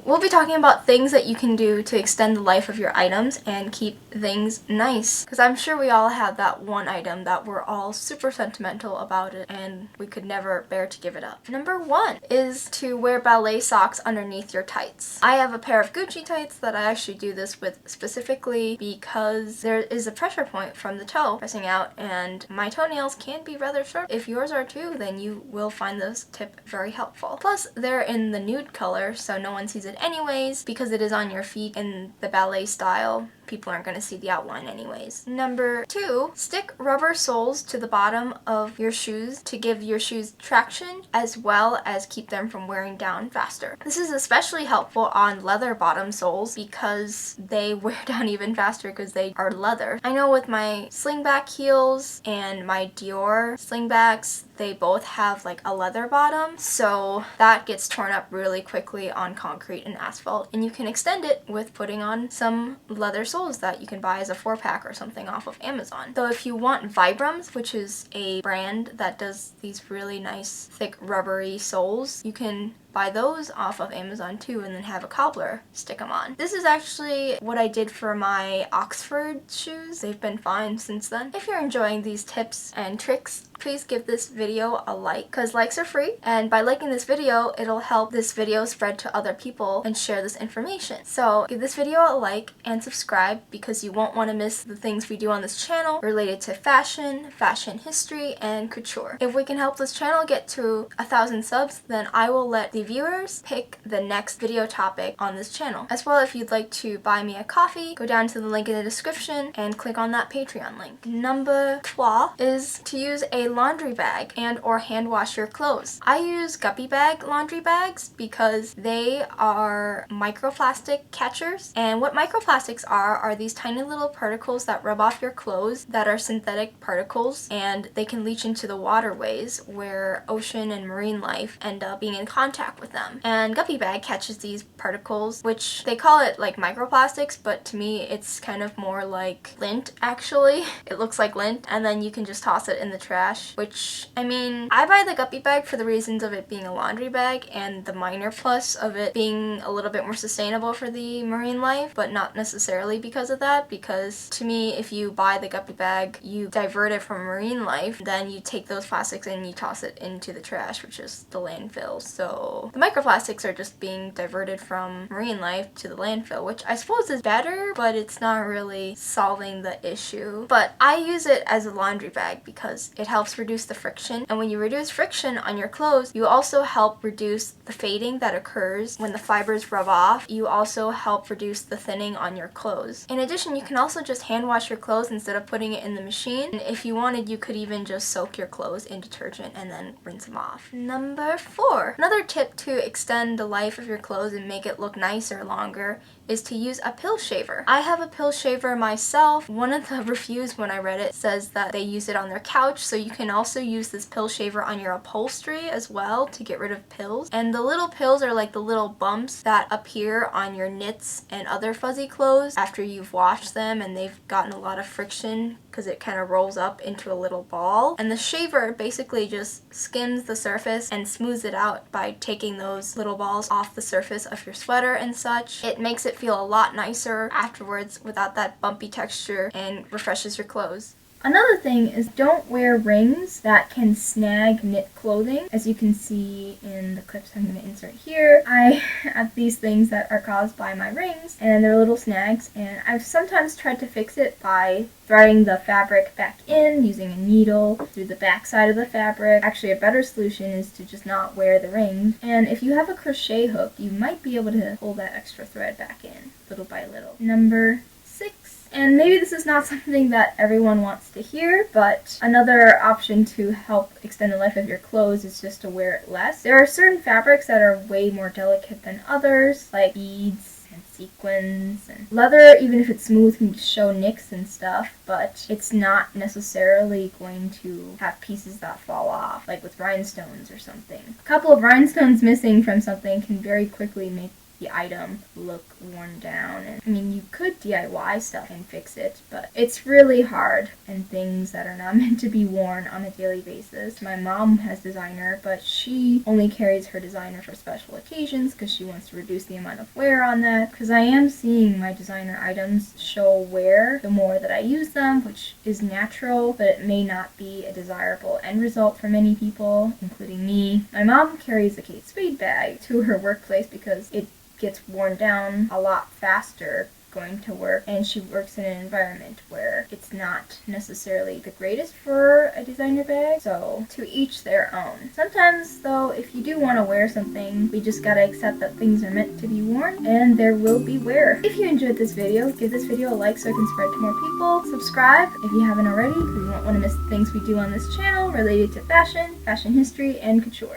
we'll be talking about things that you can do to extend the life of your items and keep things nice. Because I'm sure we all have that one item that we're all super sentimental about it and we could never bear to give it up. Number 1 is to wear ballet socks underneath your tights. I have a pair of Gucci tights that I actually do this with specifically because there is a pressure point from the toe pressing out, and my toenails can be rather sharp. If yours are too, then you will find this tip very helpful. Plus, they're in the nude color, so no one sees it anyways because it is on your feet in the ballet style. People aren't going to see the outline anyways. Number 2, stick rubber soles to the bottom of your shoes to give your shoes traction as well as keep them from wearing down faster. This is especially helpful on leather bottom soles because they wear down even faster because they are leather. I know with my slingback heels and my Dior slingbacks, they both have like a leather bottom, so that gets torn up really quickly on concrete and asphalt, and you can extend it with putting on some leather soles that you can buy as a 4-pack or something off of Amazon. So if you want Vibrams, which is a brand that does these really nice thick rubbery soles, you can buy those off of Amazon too and then have a cobbler stick them on. This is actually what I did for my Oxford shoes. They've been fine since then. If you're enjoying these tips and tricks, please give this video a like because likes are free, and by liking this video it'll help this video spread to other people and share this information. So give this video a like and subscribe because you won't want to miss the things we do on this channel related to fashion, fashion history, and couture. If we can help this channel get to 1,000 subs, then I will let the viewers pick the next video topic on this channel. As well, if you'd like to buy me a coffee, go down to the link in the description and click on that Patreon link. Number 3 is to use a laundry bag and or hand wash your clothes. I use guppy bag laundry bags because they are microplastic catchers, and what microplastics are these tiny little particles that rub off your clothes that are synthetic particles, and they can leach into the waterways where ocean and marine life end up being in contact with them. And guppy bag catches these particles, which they call it like microplastics, but to me it's kind of more like lint actually. It looks like lint, and then you can just toss it in the trash, which, I mean, I buy the guppy bag for the reasons of it being a laundry bag and the minor plus of it being a little bit more sustainable for the marine life, but not necessarily because of that, because to me, if you buy the guppy bag, you divert it from marine life, then you take those plastics and you toss it into the trash, which is the landfill. So the microplastics are just being diverted from marine life to the landfill, which I suppose is better, but it's not really solving the issue. But I use it as a laundry bag because it helps reduce the friction, and when you reduce friction on your clothes, you also help reduce the fading that occurs when the fibers rub off. You also help reduce the thinning on your clothes. In addition, you can also just hand wash your clothes instead of putting it in the machine. And if you wanted, you could even just soak your clothes in detergent and then rinse them off. Number 4. Another tip to extend the life of your clothes and make it look nicer longer is to use a pill shaver. I have a pill shaver myself. One of the reviews when I read it says that they use it on their couch, so you can also use this pill shaver on your upholstery as well to get rid of pills. And the little pills are like the little bumps that appear on your knits and other fuzzy clothes after you've washed them and they've gotten a lot of friction because it kind of rolls up into a little ball. And the shaver basically just skims the surface and smooths it out by taking those little balls off the surface of your sweater and such. It makes it feel a lot nicer afterwards without that bumpy texture and refreshes your clothes. Another thing is don't wear rings that can snag knit clothing. As you can see in the clips I'm going to insert here, I have these things that are caused by my rings, and they're little snags, and I've sometimes tried to fix it by threading the fabric back in using a needle through the back side of the fabric. Actually, a better solution is to just not wear the rings, and if you have a crochet hook, you might be able to pull that extra thread back in little by little. Number 6. And maybe this is not something that everyone wants to hear, but another option to help extend the life of your clothes is just to wear it less. There are certain fabrics that are way more delicate than others, like beads and sequins, and leather, even if it's smooth, can show nicks and stuff, but it's not necessarily going to have pieces that fall off, like with rhinestones or something. A couple of rhinestones missing from something can very quickly make the item look worn down. And I mean, you could DIY stuff and fix it, but it's really hard, and things that are not meant to be worn on a daily basis. My mom has designer, but she only carries her designer for special occasions because she wants to reduce the amount of wear on that. Because I am seeing my designer items show wear the more that I use them, which is natural, but it may not be a desirable end result for many people, including me. My mom carries a Kate Spade bag to her workplace because it gets worn down a lot faster going to work, and she works in an environment where it's not necessarily the greatest for a designer bag, so to each their own. Sometimes though, if you do want to wear something, we just gotta accept that things are meant to be worn and there will be wear. If you enjoyed this video, give this video a like so it can spread to more people. Subscribe if you haven't already, because you won't want to miss the things we do on this channel related to fashion, fashion history, and couture.